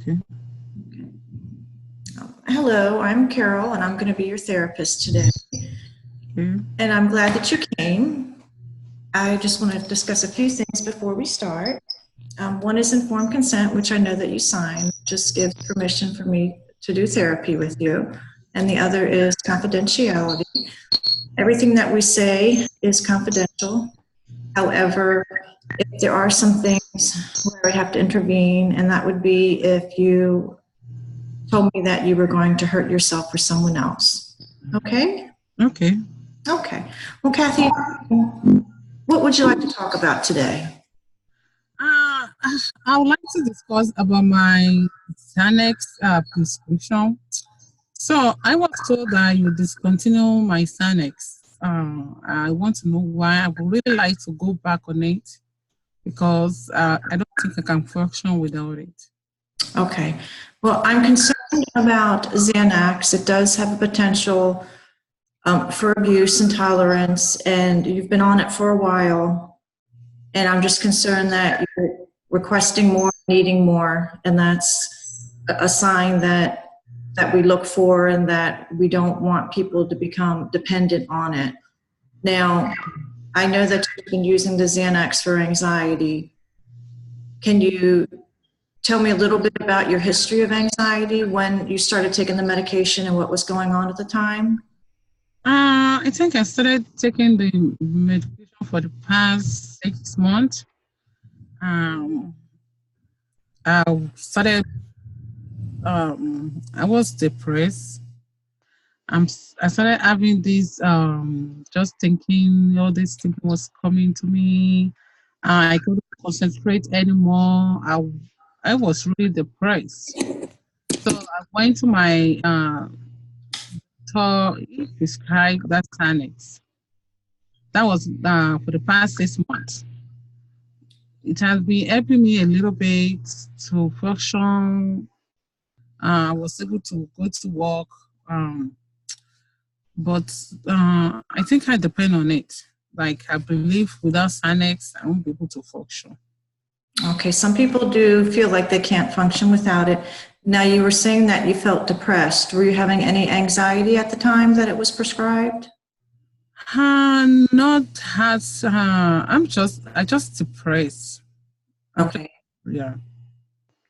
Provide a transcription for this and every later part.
Okay. Hello, I'm Carol, and I'm going to be your therapist today. Okay. And I'm glad that you came. I just want to discuss a few things before we start. One is informed consent, which I know that you signed, just gives permission for me to do therapy with you. And the other is confidentiality. Everything that we say is confidential. However, if there are some things where I have to intervene, and that would be if you told me that you were going to hurt yourself or someone else. Okay? Okay. Okay. Well, Kathy, what would you like to talk about today? I would like to discuss about my Xanax prescription. So I was told that you discontinue my Xanax. I want to know why. I would really like to go back on it because I don't think I can function without it. Okay. Well, I'm concerned about Xanax. It does have a potential for abuse and tolerance, and you've been on it for a while. And I'm just concerned that you're requesting more, needing more, and that's a sign that we look for, and that we don't want people to become dependent on it. Now, I know that you've been using the Xanax for anxiety. Can you tell me a little bit about your history of anxiety, when you started taking the medication and what was going on at the time? I think I started taking the medication for the past 6 months. I started. I was depressed. I started having this. Just thinking, all this thinking was coming to me. I couldn't concentrate anymore. I was really depressed. So I went to my doctor. He prescribed that Xanax. That was for the past 6 months. It has been helping me a little bit to function. I was able to go to work, but I think I depend on it. Like, I believe without Xanax, I won't be able to function. Okay, some people do feel like they can't function without it. Now, you were saying that you felt depressed. Were you having any anxiety at the time that it was prescribed? Not as I just depressed. Okay. Yeah.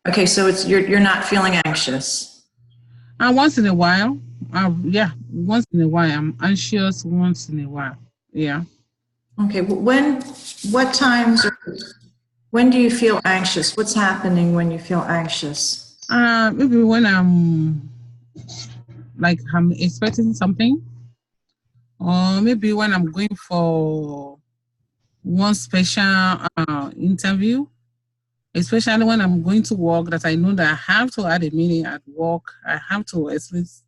Okay, so it's you're not feeling anxious. Once in a while, once in a while, I'm anxious. Once in a while, yeah. Okay, what times or when do you feel anxious? What's happening when you feel anxious? Maybe when I'm expecting something, or maybe when I'm going for one special interview, especially when I'm going to work, that I know that I have to add a meeting at work. I have to at least.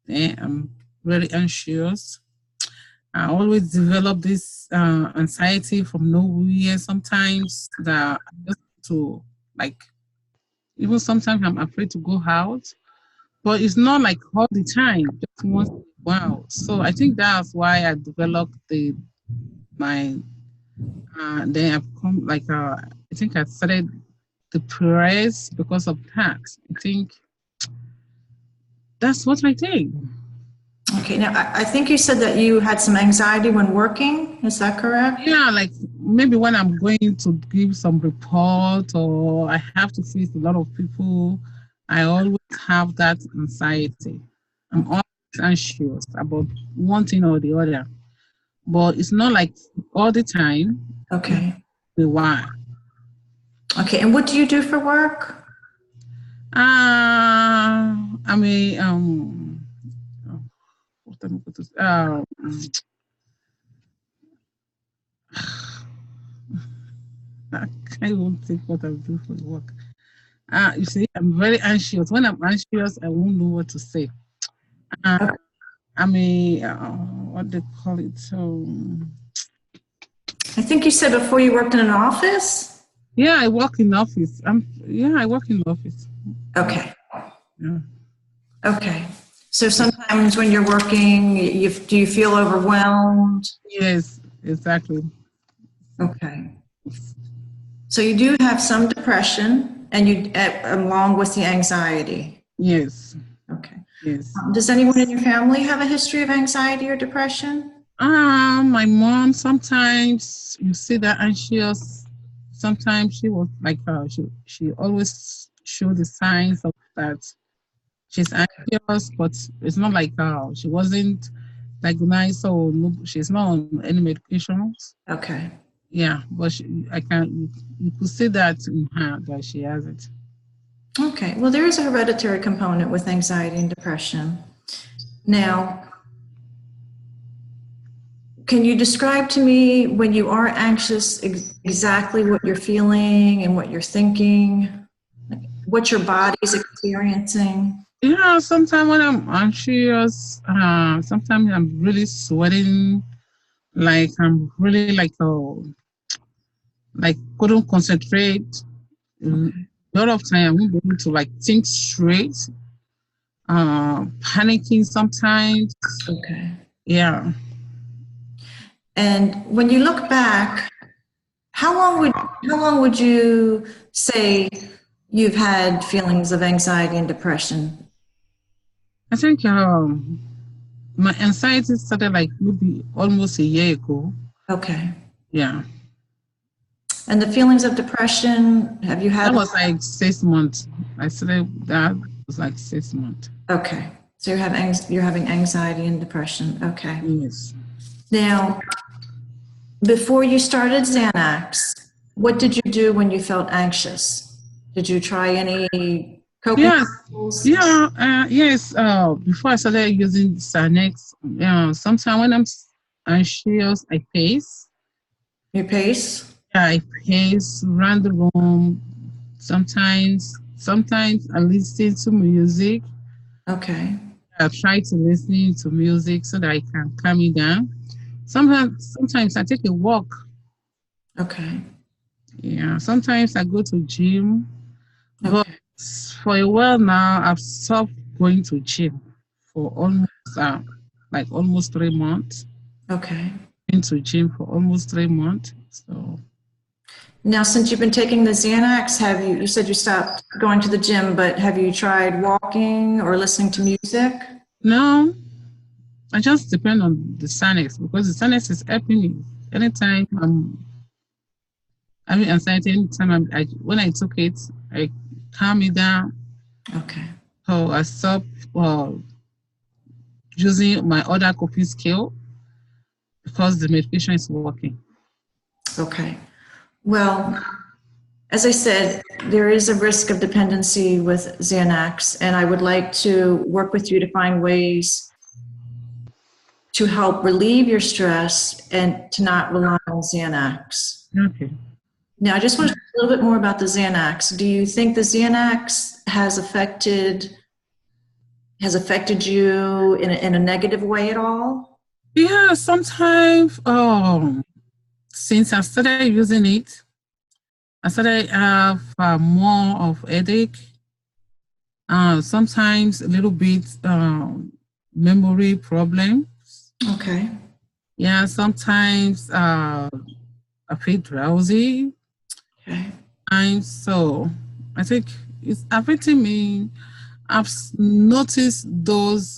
I'm very anxious. I always develop this anxiety from nowhere. Sometimes that I just to like, even sometimes I'm afraid to go out, but it's not like all the time. Just once in a while. So I think that's why I developed my. Then I've come I think I started the press because of that. I think that's what I think. Okay, now I think you said that you had some anxiety when working. Is that correct? Yeah, like maybe when I'm going to give some report or I have to face a lot of people, I always have that anxiety. I'm always anxious about one thing or the other, but it's not like all the time. Okay. Why? Okay, and what do you do for work? I mean, I can't even think what I do for work. You see, I'm very anxious. When I'm anxious, I won't know what to say. Okay. I mean, what they call it? I think you said before you worked in an office? Yeah, I work in office. I work in office. Okay. Yeah. Okay. So sometimes when you're working, do you feel overwhelmed? Yes, exactly. Okay. So you do have some depression. And you, along with the anxiety? Yes. Okay. Yes. Does anyone in your family have a history of anxiety or depression? My mom, sometimes you see that anxious. Sometimes she was like, she always show the signs of that she's anxious, but it's not like she wasn't diagnosed, so no, she's not on any medications. Okay. Yeah, but I can you could see that in her that she has it. Okay. Well, there is a hereditary component with anxiety and depression. Now, can you describe to me when you are anxious exactly what you're feeling and what you're thinking, what your body's experiencing? Yeah, sometimes when I'm anxious, sometimes I'm really sweating, like I'm really like couldn't concentrate. A Okay. lot of time I won't be able to like think straight. Panicking sometimes. Okay. Yeah. And when you look back, how long would you say you've had feelings of anxiety and depression? I think my anxiety started like maybe almost a year ago. Okay. Yeah. And the feelings of depression, have you That had? was like 6 months. I started that was like 6 months. Okay. So you're having anxiety and depression. Okay. Yes. Now, before you started Xanax, what did you do when you felt anxious? Did you try any coping Yes. tools? Yeah. Yes. Before I started using Xanax, sometimes when I'm anxious, I pace. You pace? Yeah, I pace around the room. Sometimes I listen to music. Okay. I try to listen to music so that I can calm me down. Sometimes I take a walk. Okay. Yeah, sometimes I go to gym, but Okay. for a while now I've stopped going to gym for almost 3 months. Okay. Been to gym for almost 3 months. So Now, since you've been taking the Xanax, you said you stopped going to the gym, but have you tried walking or listening to music? now I just depend on the Xanax because the Xanax is helping me. Anytime I'm having anxiety, anytime when I took it, I calm me down. Okay. So I stop uh, using my other coping skill because the medication is working. Okay. Well, as I said, there is a risk of dependency with Xanax, and I would like to work with you to find ways to help relieve your stress and to not rely on Xanax. Okay. Now, I just want to talk a little bit more about the Xanax. Do you think the Xanax has affected you in a negative way at all? Yeah, sometimes since I started using it, I started have more of headache. Sometimes a little bit memory problems. Okay. Yeah, sometimes I feel drowsy. Okay. And so I think it's affecting me. I've noticed those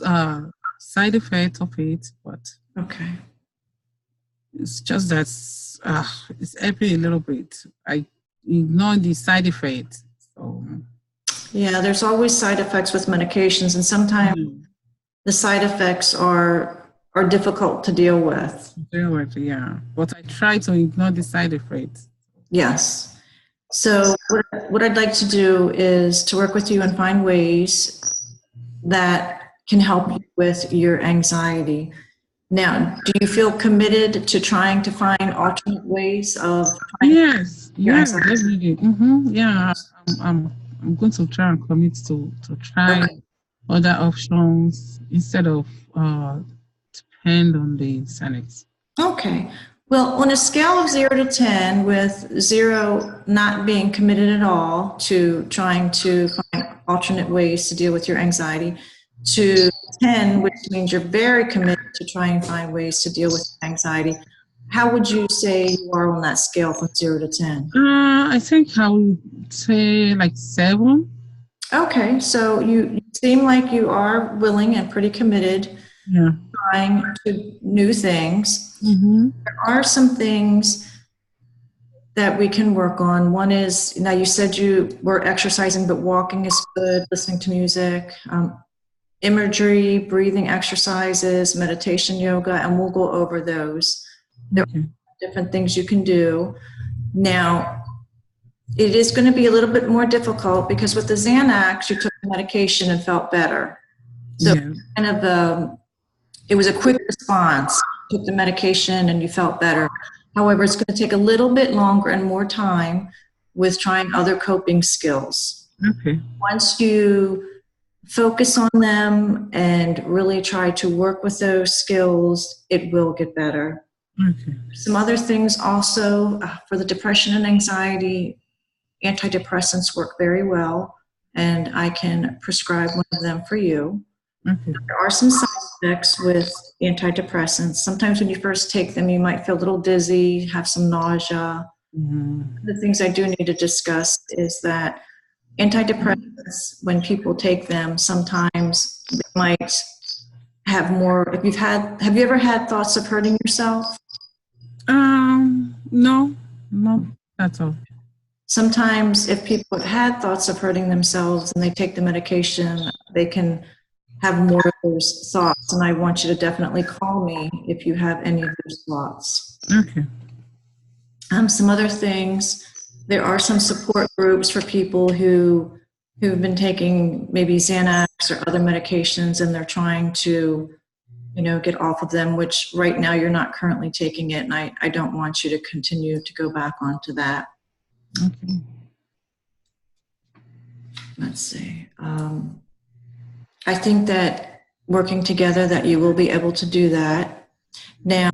side effects of it, but Okay. it's just that it's helping a little bit. I ignore the side effects. So Yeah, there's always side effects with medications, and sometimes the side effects are difficult to deal with. yeah, but I try to ignore the side effects. Yes. So what I'd like to do is to work with you and find ways that can help you with your anxiety. Now, do you feel committed to trying to find alternate ways of trying Yes, your yes, anxiety? definitely. Yeah, I'm going to try and commit to try Okay. other options instead of uh depend on the Xanax. Okay. Well, on a scale of 0 to 10, with 0 not being committed at all to trying to find alternate ways to deal with your anxiety, to 10, which means you're very committed to try and find ways to deal with anxiety, How would you say you are on that scale from 0 to 10? I think I would say like 7. Okay, so you seem like you are willing and pretty committed, Yeah. trying to new things. Mm-hmm. There are some things that we can work on. One is, now you said you were exercising, but walking is good, listening to music, imagery, breathing exercises, meditation, yoga, and we'll go over those. There Okay. are different things you can do. Now, it is going to be a little bit more difficult because with the Xanax, you took the medication and felt better. So Yeah. kind of, it was a quick response. You took the medication and you felt better. However, it's going to take a little bit longer and more time with trying other coping skills. Okay. Once you focus on them and really try to work with those skills, it will get better. Okay. Some other things also for the depression and anxiety, antidepressants work very well, and I can prescribe one of them for you. Okay. There are some side effects with antidepressants. Sometimes when you first take them, you might feel a little dizzy, have some nausea. Mm. The things I do need to discuss is that antidepressants, when people take them, sometimes they might have more. Have you ever had thoughts of hurting yourself? No, not at all. Sometimes if people have had thoughts of hurting themselves and they take the medication, they can have more of those thoughts. And I want you to definitely call me if you have any of those thoughts. Okay. Some other things, there are some support groups for people who've been taking maybe Xanax or other medications and they're trying to, get off of them, which right now you're not currently taking it. And I don't want you to continue to go back onto that. Okay. Let's see. I think that working together that you will be able to do that. Now,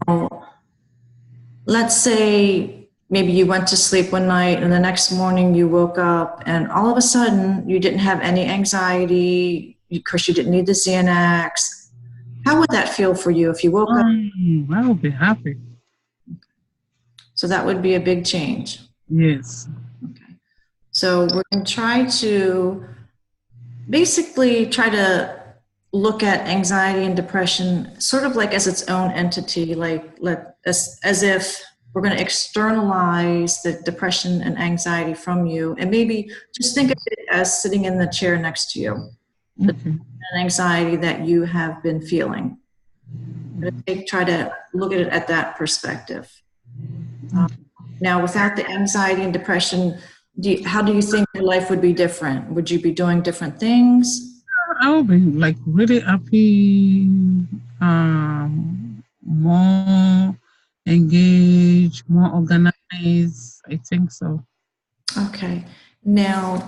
let's say maybe you went to sleep one night and the next morning you woke up and all of a sudden you didn't have any anxiety because you didn't need the Xanax. How would that feel for you if you woke up? I will be happy. So that would be a big change. Yes. Okay. So we're going to try to basically try to look at anxiety and depression sort of like as its own entity, as if we're going to externalize the depression and anxiety from you, and maybe just think of it as sitting in the chair next to you, Okay. an anxiety that you have been feeling. Try to look at it at that perspective. Now, without the anxiety and depression, how do you think your life would be different? Would you be doing different things? I will be like really happy, more engaged, more organized. I think so. Okay. Now,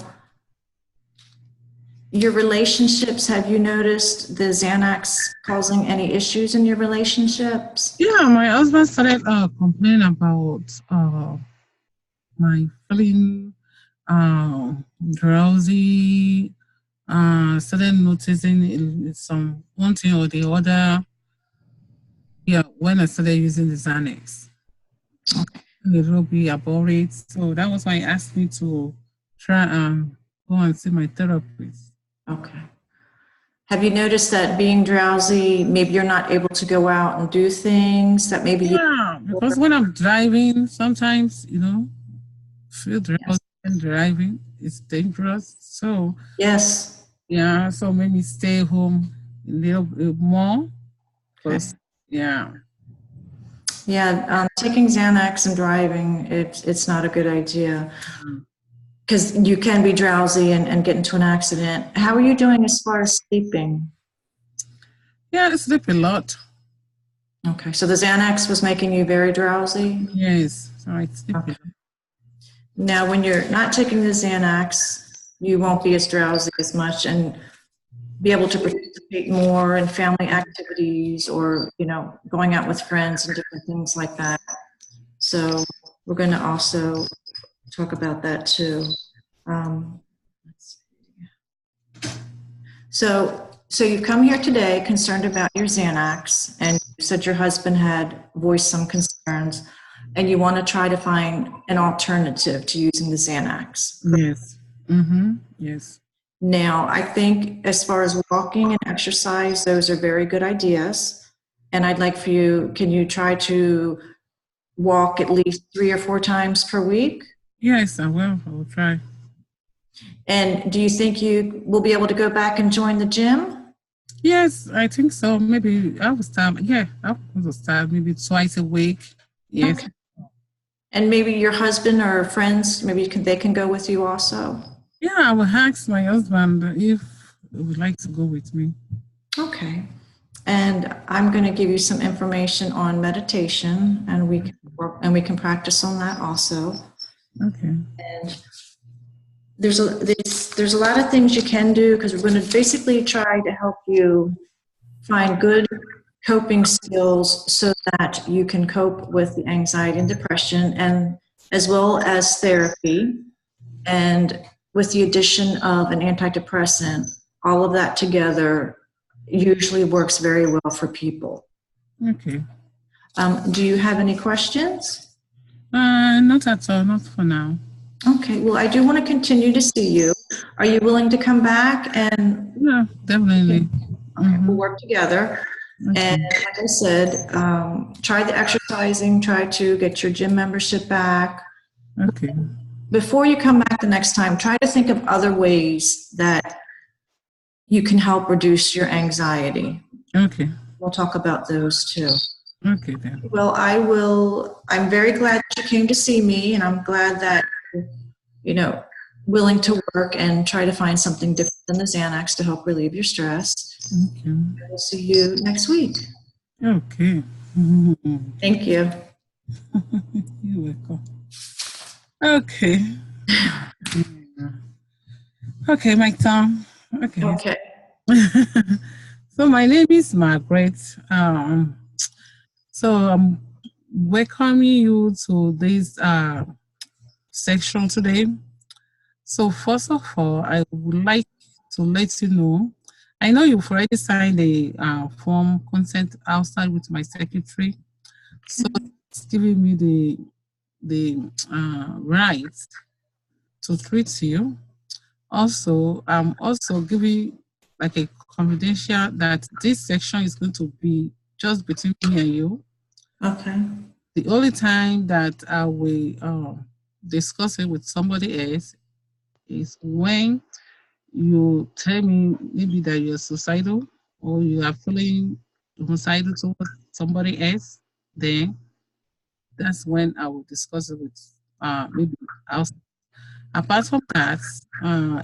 your relationships, have you noticed the Xanax causing any issues in your relationships? Yeah, my husband started complaining about my feeling drowsy. Started noticing some one thing or the other. Yeah, when I started using the Xanax, a little bit about it. So that was why he asked me to try go and see my therapist. Okay. Have you noticed that being drowsy, maybe you're not able to go out and do things that maybe you... Yeah, because when I'm driving, sometimes feel drowsy and driving. It's dangerous. So Yes. yeah, so maybe stay home a little bit more. Because yeah. Yeah, taking Xanax and driving, it's not a good idea because you can be drowsy and get into an accident. How are you doing as far as sleeping? Yeah, I sleep a lot. Okay, so the Xanax was making you very drowsy? Yes, so I sleep a lot. Now, when you're not taking the Xanax, you won't be as drowsy as much and be able to participate more in family activities or, going out with friends and different things like that. So we're going to also talk about that too. So you've come here today concerned about your Xanax and you said your husband had voiced some concerns, and you want to try to find an alternative to using the Xanax. Yes. Mm-hmm. Yes. Now, I think as far as walking and exercise, those are very good ideas. And I'd like for you, can you try to walk at least 3 or 4 times per week? Yes, I will. I will try. And do you think you will be able to go back and join the gym? Yes, I think so. Maybe I will start. Yeah, I will start maybe twice a week. Yes. Okay. And maybe your husband or friends, maybe they can go with you also? Yeah, I will ask my husband if he would like to go with me. Okay. And I'm going to give you some information on meditation, and we can work, and we can practice on that also. Okay. And there's a lot of things you can do, because we're going to basically try to help you find good coping skills so that you can cope with the anxiety and depression, and as well as therapy, and with the addition of an antidepressant. All of that together usually works very well for people. Okay. Do you have any questions? Not at all. Not for now. Okay. Well, I do want to continue to see you. Are you willing to come back? And Yeah, definitely. okay, we'll work together. Okay. And like I said, try the exercising, try to get your gym membership back. Okay. Before you come back the next time, try to think of other ways that you can help reduce your anxiety. Okay. We'll talk about those too. Okay then. Well, I'm very glad that you came to see me, and I'm glad that you're, willing to work and try to find something different than the Xanax to help relieve your stress. Okay. We'll see you next week. Okay. Thank you. You're welcome. Okay. Okay, my turn. Okay. Okay. So my name is Margaret. So I'm welcoming you to this section today. So first of all, I would like to let you know, I know you've already signed a form consent outside with my secretary. So it's giving me the right to treat you. Also, I'm also giving like a confidential that this section is going to be just between me and you. Okay. The only time that I will discuss it with somebody else is when you tell me maybe that you're suicidal or you are feeling homicidal towards somebody else, then that's when I will discuss it with maybe else. Apart from that,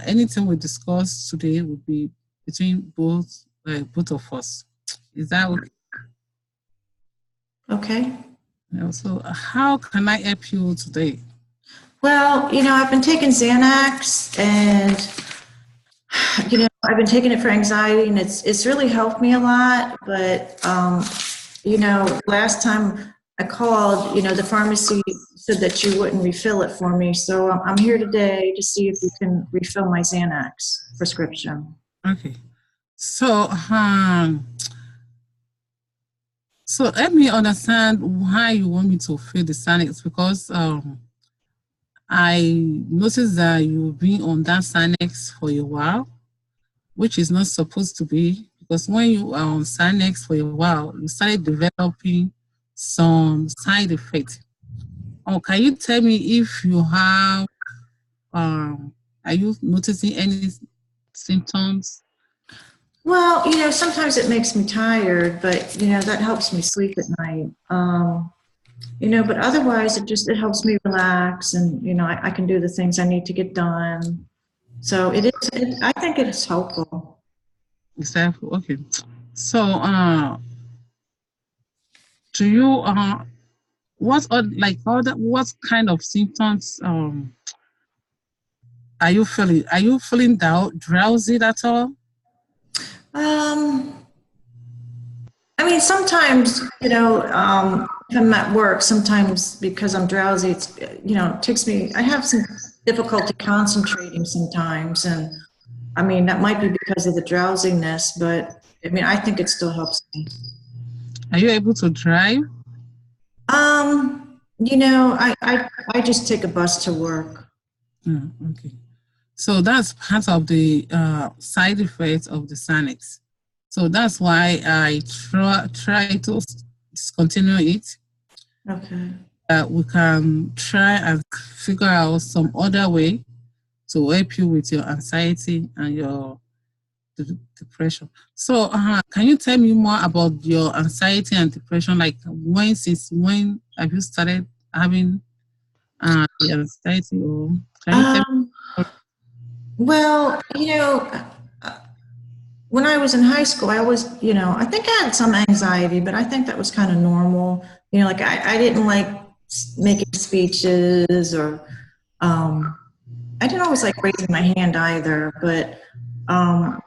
anything we discuss today will be between both of us. Is that okay? Okay. So how can I help you today? Well, I've been taking Xanax, and I've been taking it for anxiety, and it's really helped me a lot. But last time I called, the pharmacy said that you wouldn't refill it for me. So I'm here today to see if you can refill my Xanax prescription. Okay. So so let me understand why you want me to fill the Xanax, because I noticed that you've been on that Xanax for a while, which is not supposed to be, because when you are on Xanax for a while, you started developing some side effects. Can you tell me if you have, are you noticing any symptoms? Well, sometimes it makes me tired, but that helps me sleep at night. But otherwise it helps me relax, and I can do the things I need to get done. So I think it is helpful. Exactly. Okay. So do you what what kind of symptoms are you feeling? Are you feeling drowsy at all? I mean, sometimes, if I'm at work, sometimes because I'm drowsy, it takes me, I have some difficulty concentrating sometimes. And I mean, that might be because of the drowsiness, but I mean, I think it still helps me. Are you able to drive? I just take a bus to work. Okay. So that's part of the side effects of the Xanax. So that's why I try to discontinue it. Okay. We can try and figure out some other way to help you with your anxiety and your depression. So, can you tell me more about your anxiety and depression? Like, since when have you started having the anxiety? Or can you tell me? Well, when I was in high school, I was, I think I had some anxiety, but I think that was kind of normal. Like I didn't like making speeches or I didn't always like raising my hand either. But I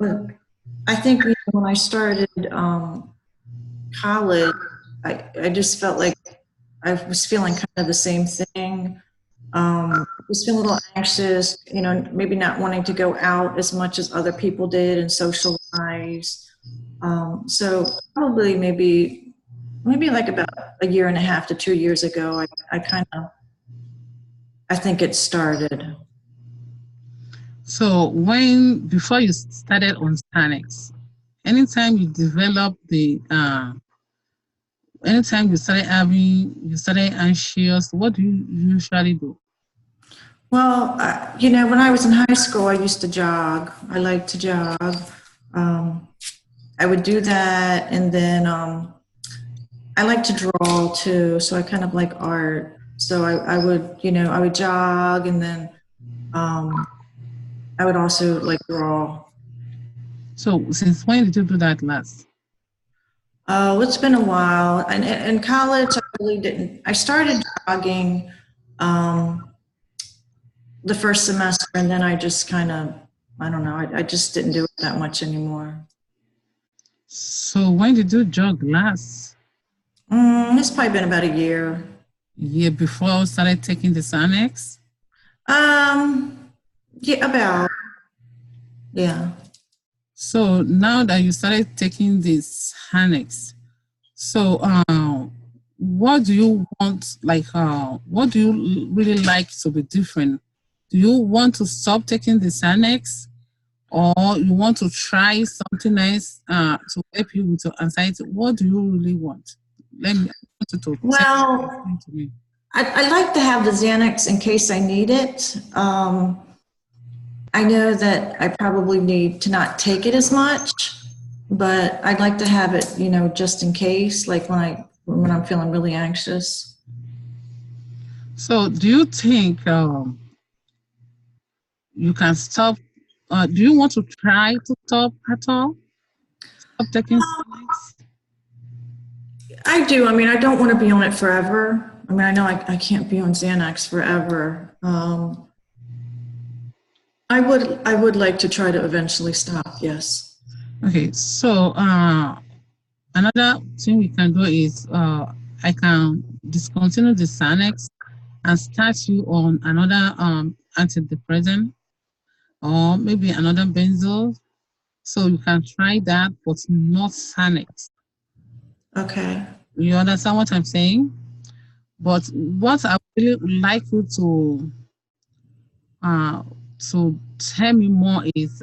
think when I started college, I just felt like I was feeling kind of the same thing. Just feeling a little anxious, maybe not wanting to go out as much as other people did and socialize. So probably maybe like about a year and a half to 2 years ago, I think it started. So before you started on Xanax, anytime you develop anytime you started anxious, what do you usually do? Well, when I was in high school, I used to jog. I liked to jog. I would do that, and then I like to draw too. So I kind of like art. So I would jog, and then I would also like draw. So since when did you do that last? Oh, it's been a while. And in college, I really didn't. I started jogging the first semester, and then I just kind of, I don't know, I just didn't do it that much anymore. So when did you jog last? It's probably been about a year. Year before I started taking the Xanax? Yeah, yeah. So now that you started taking this Xanax, so what do you want? Like, what do you really like to be different? Do you want to stop taking the Xanax, or you want to try something else to help you with your anxiety? What do you really want? Let me Well, to me. I like to have the Xanax in case I need it. I know that I probably need to not take it as much, but I'd like to have it, just in case, like when I'm feeling really anxious. So, do you think you can stop? Do you want to try to stop at all? Stop taking Xanax? I do. I mean, I don't want to be on it forever. I mean, I know I can't be on Xanax forever. I would like to try to eventually stop. Yes. Okay. So, another thing we can do is I can discontinue the Xanax and start you on another antidepressant or maybe another benzo. So you can try that, but not Xanax. Okay. You understand what I'm saying? But what I really would like you to tell me more is,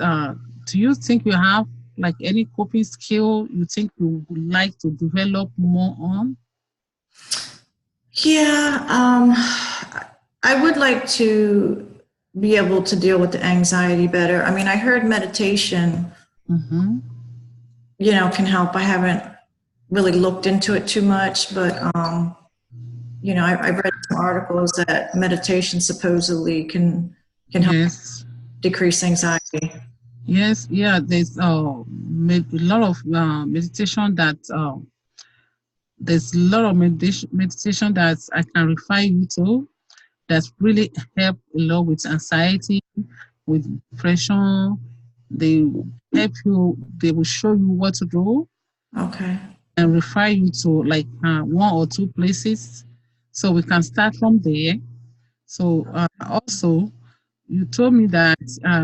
do you think you have like any coping skill you think you would like to develop more on? Yeah. I would like to be able to deal with the anxiety better. I mean, I heard meditation, can help. I haven't really looked into it too much, but I've read some articles that meditation supposedly can help decrease anxiety. Yes, yeah. There's a lot of meditation that there's a lot of meditation that I can refer you to that really help a lot with anxiety, with depression. They help you. They will show you what to do. Okay. And refer you to like one or two places, so we can start from there. So also, you told me that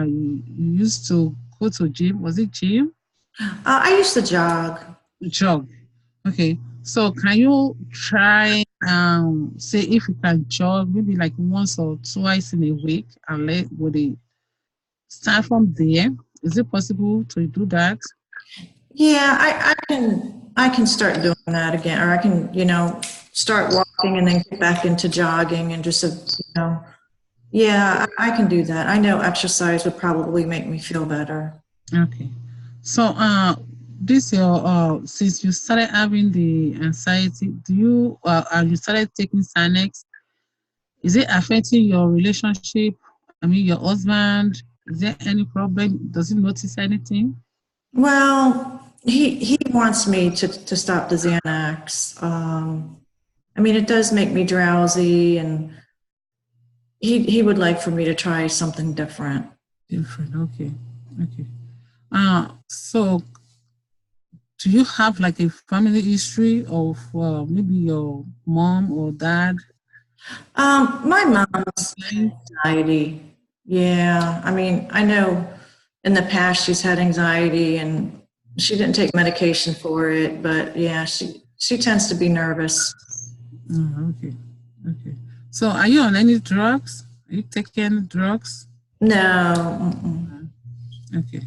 you used to go to gym. Was it gym? I used to jog. Jog. Okay. So can you try say if you can jog maybe like once or twice in a week and let would it start from there? Is it possible to do that? Yeah, I can start doing that again, or I can, start walking and then get back into jogging and just, yeah, I can do that. I know exercise would probably make me feel better. Okay. So this your since you started having the anxiety, do you you started taking Xanax? Is it affecting your relationship? I mean your husband? Is there any problem? Does he notice anything? Well, he wants me to stop the Xanax. I mean, it does make me drowsy, and he would like for me to try something different. Different. Okay. Okay. So do you have like a family history of maybe your mom or dad? My mom's anxiety. Yeah, I mean, I know in the past she's had anxiety and she didn't take medication for it, but yeah, she tends to be nervous. Oh, okay. Okay. So are you on any drugs? Are you taking drugs? No, mm-mm. Okay.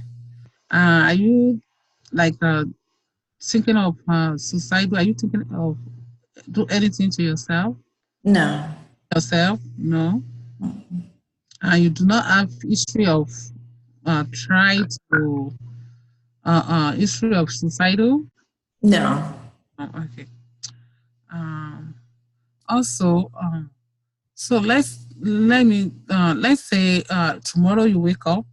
Are you like thinking of suicide? Are you thinking of do anything to yourself? No. Yourself? No. You do not have history of try to history of suicidal. No. Oh, okay. Um, also, so let's say tomorrow you wake up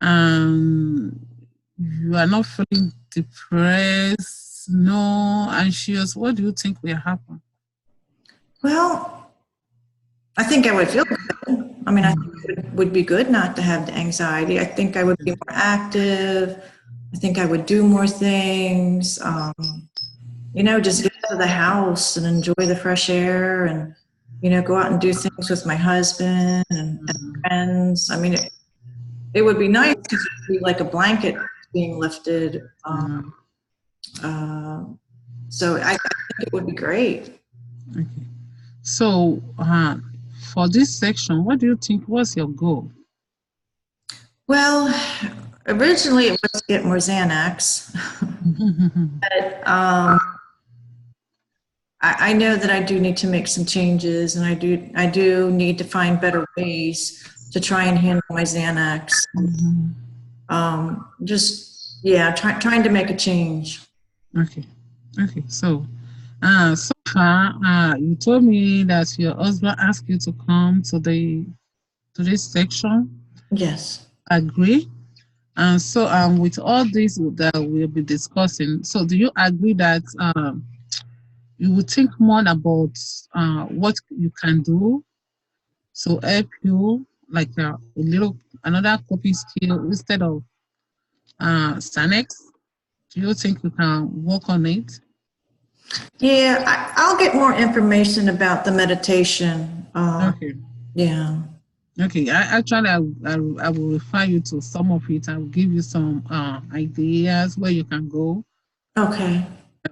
and you are not feeling depressed, no anxious. What do you think will happen? Well, I think I would feel good. I mean, I think it would be good not to have the anxiety. I think I would be more active. I think I would do more things. Just get out of the house and enjoy the fresh air and, go out and do things with my husband and friends. I mean, it would be nice because it would be like a blanket being lifted. Uh, so I think it would be great. Okay. So, for this section, what do you think was your goal? Well, originally it was to get more Xanax, but I know that I do need to make some changes, and I do need to find better ways to try and handle my Xanax. Just yeah, trying to make a change. Okay. Okay. So, so far, you told me that your husband asked you to come to this section. Yes. Agree. And so, with all this that we'll be discussing, so do you agree that you will think more about what you can do to help you, like a little another coping skill instead of Sanex? Do you think you can work on it? Yeah, I'll get more information about the meditation. Okay. Yeah. Okay. I will refer you to some of it. I will give you some ideas where you can go. Okay.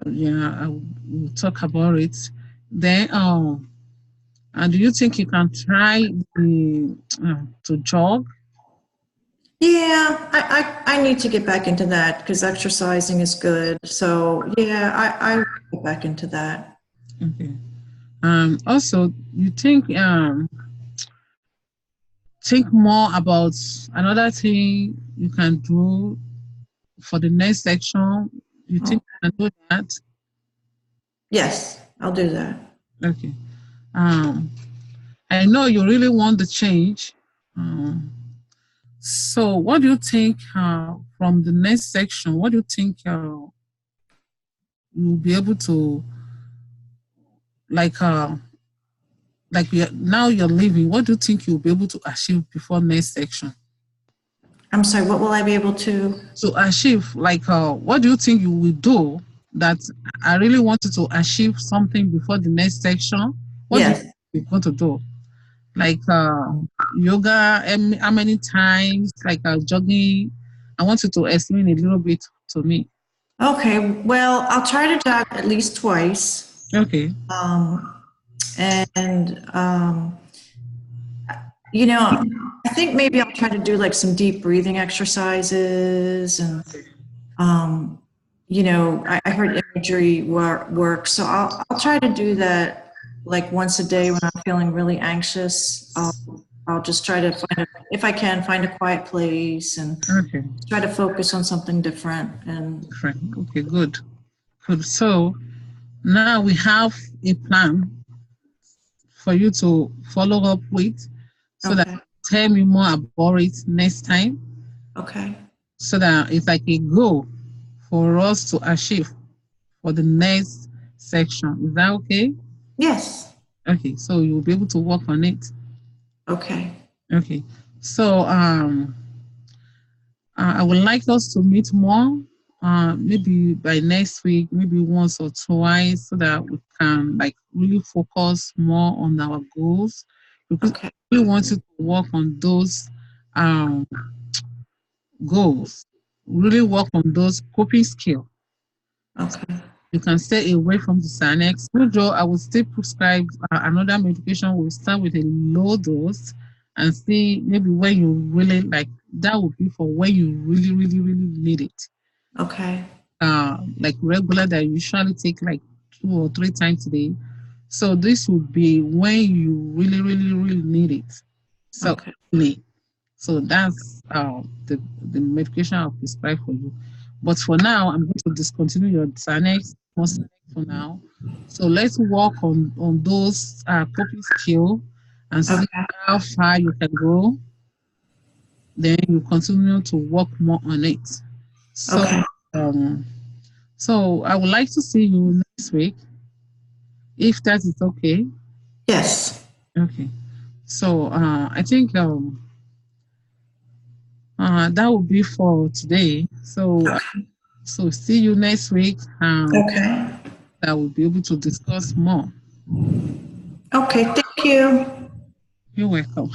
Yeah, will talk about it. Then, and do you think you can try to jog? Yeah, I need to get back into that because exercising is good. So yeah, I will get back into that. Okay. Also, you think more about another thing you can do for the next section. You think you can do that? Yes, I'll do that. Okay. Um, I know you really want the change. Um, so, what do you think from the next section? What do you think you'll be able to like? Now you're leaving. What do you think you'll be able to achieve before next section? I'm sorry, what will I be able to? To achieve, like, what do you think you will do that I really wanted to achieve something before the next section? What do you Yes. think you're going to do? Like yoga, how many times? Like jogging? I want you to explain a little bit to me. Okay, well, I'll try to jog at least twice. Okay. And, you know, I think maybe I'll try to do like some deep breathing exercises and, you know, I heard imagery work. So I'll try to do that like once a day when I'm feeling really anxious. I'll just try to if I can, find a quiet place and Okay. try to focus on something different. And Different. Okay, good. Good. So now we have a plan for you to follow up with so that okay, tell me more about it next time okay, so that it's like a goal for us to achieve for the next section. Is that okay? yes, Okay, so you'll be able to work on it. okay, Okay. So I would like us to meet more, maybe by next week, maybe once or twice, so that we can like really focus more on our goals. Because okay, we want you to work on those um, goals, really work on those coping skills. okay, You can stay away from the Xanax. Though I will still prescribe another medication. We'll start with a low dose and see maybe when you really like that would be for when you really, really, really need it. okay, Like regular that you usually take like 2 or 3 times a day. So this would be when you really, really, really need it. So okay, so that's the medication I'll prescribe for you. But for now, I'm going to discontinue your Xanax for now. So let's work on those coping skill and see okay, how far you can go. Then you continue to work more on it. So okay. um, so I would like to see you next week, if that is okay. Yes. Okay. So I think that will be for today. So see you next week. Okay. I will be able to discuss more. Okay. Thank you. You're welcome.